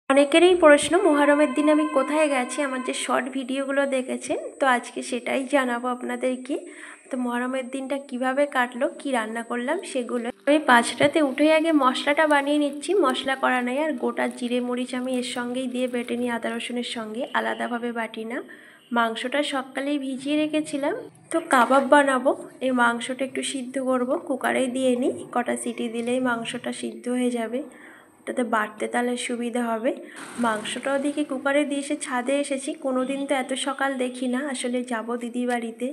অনেকেরই প্রশ্ন মুহররমের দিন আমি কোথায় গেছি, আমার যে শর্ট ভিডিওগুলো দেখেছেন, তো আজকে সেটাই জানাবো আপনাদেরকে। তো মুহররমের দিনটা কিভাবে কাটলো, কি রান্না করলাম সেগুলো। আমি 5টাতে উঠে আগে মশলাটা বানিয়ে নিচ্ছি। মশলা করা নাই, আর গোটা জিরে মরিচ আমি এর সঙ্গেই দিয়ে বেটে নিই, আদা রসুনের সঙ্গে, আলাদাভাবে বাটি না। মাংসটা সকালেই ভিজিয়ে রেখেছিলাম, তো কাবাব বানাবো। এই মাংসটা একটু সিদ্ধ করব, কুকারেই দিয়ে নিই, কটা সিটি দিলেই মাংসটা সিদ্ধ হয়ে যাবে, ওটাতে বাটতে তাহলে সুবিধা হবে। মাংসটা ওদিকে কুকারে দিয়ে এসে ছাদে এসেছি। কোনো দিন তো এত সকাল দেখি না, আসলে যাব দিদির বাড়িতে,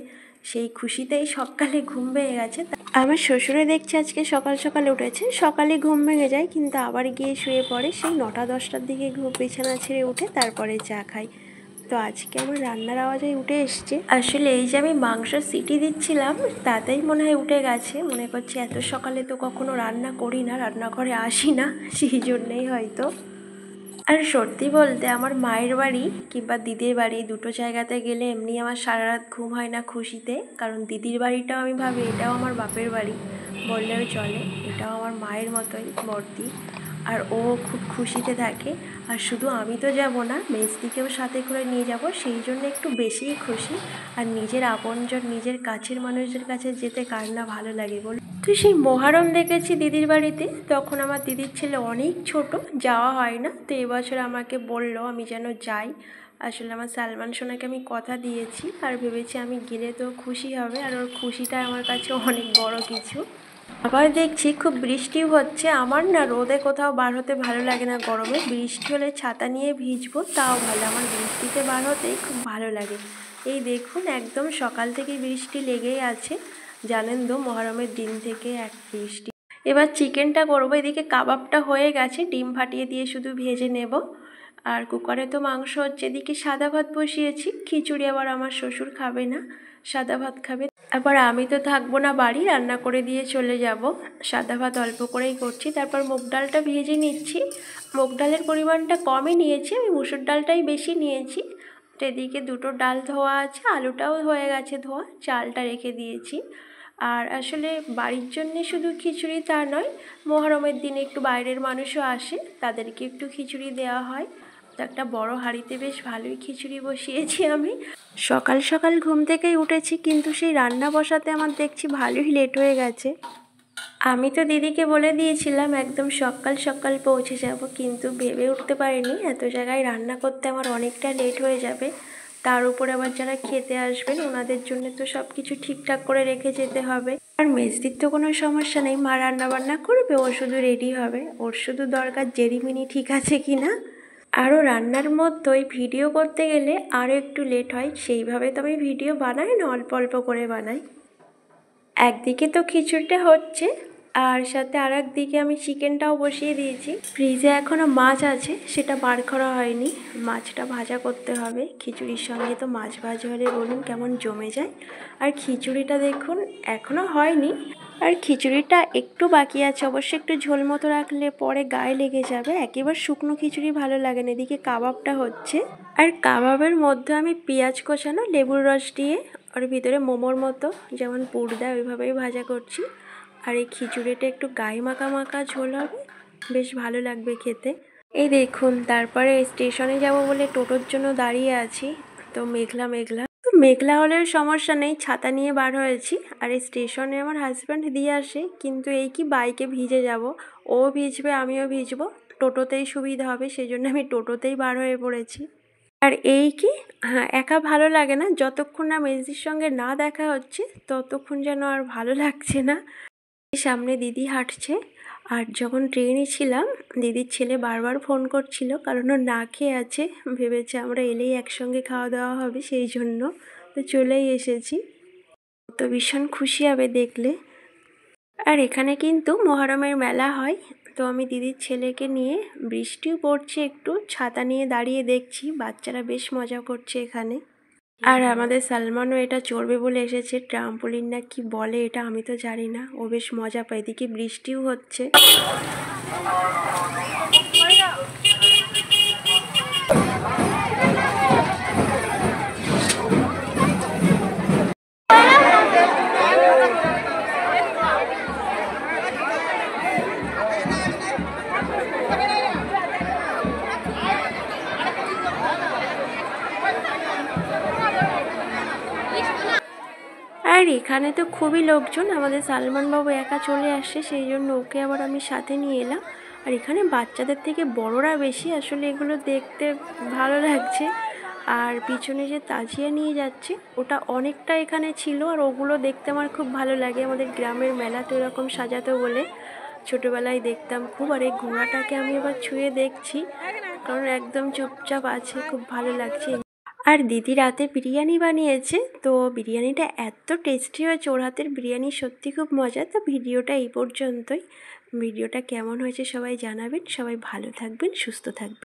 সেই খুশিতেই সকালে ঘুম ভেঙে গেছে। আমার শ্বশুরে দেখছি আজকে সকাল সকাল উঠেছে, সকালে ঘুম ভেঙে যায় কিন্তু আবার গিয়ে শুয়ে পড়ে সেই 9টা-10টার দিকে বিছানা ছেড়ে উঠে, তারপরে চা খায়। তো আজকে আমার রান্নার আওয়াজে উঠে এসছে। আসলে এই যে আমি মাংস সিটি দিচ্ছিলাম, তাতেই মনে হয় উঠে গেছে। মনে করছি এত সকালে তো কখনো রান্না করি না, রান্নাঘরে আসি না, সেই জন্যেই হয়তো। আর সত্যি বলতে আমার মায়ের বাড়ি কিংবা দিদির বাড়ি দুটো জায়গাতে গেলে এমনি আমার সারা রাত ঘুম হয় না খুশিতে। কারণ দিদির বাড়িটাও আমি ভাবি এটাও আমার বাপের বাড়ি বললেও চলে, এটাও আমার মায়ের মতোই বর্তি। আর ও খুব খুশিতে থাকে। আর শুধু আমি তো যাব না, মেজদিকেও সাথে করে নিয়ে যাব, সেই জন্য একটু বেশিই খুশি। আর নিজের আপনজন, নিজের কাছের মানুষদের কাছে যেতে কার না ভালো লাগে বল। তো সেই মুহররম দেখেছি দিদির বাড়িতে, তখন আমার দিদির ছেলে অনেক ছোট, যাওয়া হয় না। তো এবছর আমাকে বলল আমি যেন যাই। আসলে আমার সালমান সোনাকে আমি কথা দিয়েছি, আর ভেবেছি আমি গেলে তো খুশি হবে, আর ওর খুশিটা আমার কাছে অনেক বড় কিছু। আবার দেখছি খুব বৃষ্টিও হচ্ছে। আমার না রোদে কোথাও বার হতে ভালো লাগে না, গরমে। বৃষ্টি হলে ছাতা নিয়ে ভিজবো তাও ভালো, আমার বৃষ্টিতে বার হতেই খুব ভালো লাগে। এই দেখুন একদম সকাল থেকে বৃষ্টি লেগেই আছে, জানেন তো মুহররমের দিন থেকে এক বৃষ্টি। এবার চিকেনটা করবো। এদিকে কাবাবটা হয়ে গেছে, ডিম ফাটিয়ে দিয়ে শুধু ভেজে নেব। আর কুকারে তো মাংস হচ্ছে, এদিকে সাদা ভাত বসিয়েছি। খিচুড়ি আবার আমার শ্বশুর খাবে না, সাদা ভাত খাবে। আবার আমি তো থাকবো না বাড়ি, রান্না করে দিয়ে চলে যাব। সাদা ভাত অল্প করেই করছি। তারপর মুগ ডালটা ভেজে নিচ্ছি। মুগ ডালের পরিমাণটা কমই নিয়েছি, আমি মুসুর ডালটাই বেশি নিয়েছি। তো এদিকে দুটো ডাল ধোয়া আছে, আলুটাও হয়ে গেছে ধোয়া, চালটা রেখে দিয়েছি। আর আসলে বাড়ির জন্যে শুধু খিচুড়ি তা নয়, মুহররমের দিনে একটু বাইরের মানুষও আসে, তাদেরকে একটু খিচুড়ি দেওয়া হয়। তো একটা বড় হাঁড়িতে বেশ ভালোই খিচুড়ি বসিয়েছি আমি। সকাল সকাল ঘুম থেকেই উঠেছি, কিন্তু সেই রান্না বসাতে আমার দেখছি ভালোই লেট হয়ে গেছে। আমি তো দিদিকে বলে দিয়েছিলাম একদম সকাল সকাল পৌঁছে যাব, কিন্তু ভেবে উঠতে পারিনি এত জায়গায় রান্না করতে আমার অনেকটা লেট হয়ে যাবে। তার উপর আবার যারা খেতে আসবেন ওনাদের জন্য তো সব কিছু ঠিকঠাক করে রেখে যেতে হবে। আর মেজদির তো কোনো সমস্যা নেই, মা রান্না বান্না করবে, ও শুধু রেডি হবে। ওর শুধু দরকার জেরিমিনি ঠিক আছে কি না। আরও রান্নার মধ্যেই ভিডিও করতে গেলে আরও একটু লেট হয়, সেইভাবে তো আমি ভিডিও বানাই না, অল্প অল্প করে বানাই। একদিকে তো খিচুড়িটা হচ্ছে, আর সাথে আর একদিকে আমি চিকেনটাও বসিয়ে দিয়েছি। ফ্রিজে এখনও মাছ আছে, সেটা বার করা হয়নি, মাছটা ভাজা করতে হবে। খিচুড়ির সঙ্গে তো মাছ ভাজা হলে বলুন কেমন জমে যায়। আর খিচুড়িটা দেখুন এখনও হয়নি, আর খিচুড়িটা একটু বাকি আছে। অবশ্যই একটু ঝোল মতো রাখলে পরে গায়ে লেগে যাবে, একেবারে শুকনো খিচুড়ি ভালো লাগে না। এদিকে কাবাবটা হচ্ছে, আর কাবাবের মধ্যে আমি পেঁয়াজ কোচানো, লেবুর রস দিয়ে ওর ভিতরে মোমোর মতো যেমন পুর দেয় ওইভাবেই ভাজা করছি। আর এই খিচুড়িটা একটু গায়ে মাখা মাখা ঝোল হবে, বেশ ভালো লাগবে খেতে। এই দেখুন তারপরে স্টেশনে যাব বলে টোটোর জন্য দাঁড়িয়ে আছি। তো মেঘলা মেঘলা, তো মেঘলা হলেও সমস্যা নেই, ছাতা নিয়ে বার হয়েছি। আর এই স্টেশনে আমার হাজব্যান্ড দিয়ে আসে, কিন্তু এই কি বাইকে ভিজে যাব, ও ভিজবে আমিও ভিজবো, টোটোতেই সুবিধা হবে, সেই জন্য আমি টোটোতেই বার হয়ে পড়েছি। আর এই কি, হ্যাঁ, একা ভালো লাগে না, যতক্ষণ না মেজদির সঙ্গে না দেখা হচ্ছে ততক্ষণ যেন আর ভালো লাগছে না। সামনে দিদি হাঁটছে। আর যখন ট্রেনে ছিলাম দিদির ছেলে বারবার ফোন করছিল, কারণ ও না খেয়ে আছে, ভেবেছে আমরা এলেই একসঙ্গে খাওয়া দাওয়া হবে, সেই জন্য তো চলেই এসেছি। তো ভীষণ খুশি হবে দেখলে। আর এখানে কিন্তু মুহররমের মেলা হয়। তো আমি দিদির ছেলেকে নিয়ে, বৃষ্টিও পড়ছে একটু, ছাতা নিয়ে দাঁড়িয়ে দেখছি, বাচ্চারা বেশ মজা করছে এখানে। আর আমাদের সালমানও এটা চড়বে বলে এসেছে, ট্রাম্পোলিন না কি বলে এটা, আমি তো জানি না, ও বেশ মজা পায়। এদিকে বৃষ্টিও হচ্ছে। আর এখানে তো খুবই লোকজন, আমাদের সালমান বাবু একা চলে আসে, সেই জন্য ওকে আবার আমি সাথে নিয়ে এলাম। আর এখানে বাচ্চাদের থেকে বড়রা বেশি, আসলে এগুলো দেখতে ভালো লাগছে। আর পিছনে যে তাজিয়া নিয়ে যাচ্ছে ওটা অনেকটা এখানে ছিল, আর ওগুলো দেখতে আমার খুব ভালো লাগে। আমাদের গ্রামের মেলাতে এরকম সাজাতো বলে ছোটোবেলায় দেখতাম খুব। আর এই ঘোড়াটাকে আমি এবার ছুঁয়ে দেখছি, কারণ একদম চুপচাপ আছে, খুব ভালো লাগছে। আর দিদি রাতে বিরিয়ানি বানিয়েছে, তো বিরিয়ানিটা এত টেস্টি হয়েছে, ওর হাতের বিরিয়ানি সত্যি খুব মজা। তো ভিডিওটা এই পর্যন্তই। ভিডিওটা কেমন হয়েছে সবাই জানাবেন। সবাই ভালো থাকবেন, সুস্থ থাকবেন।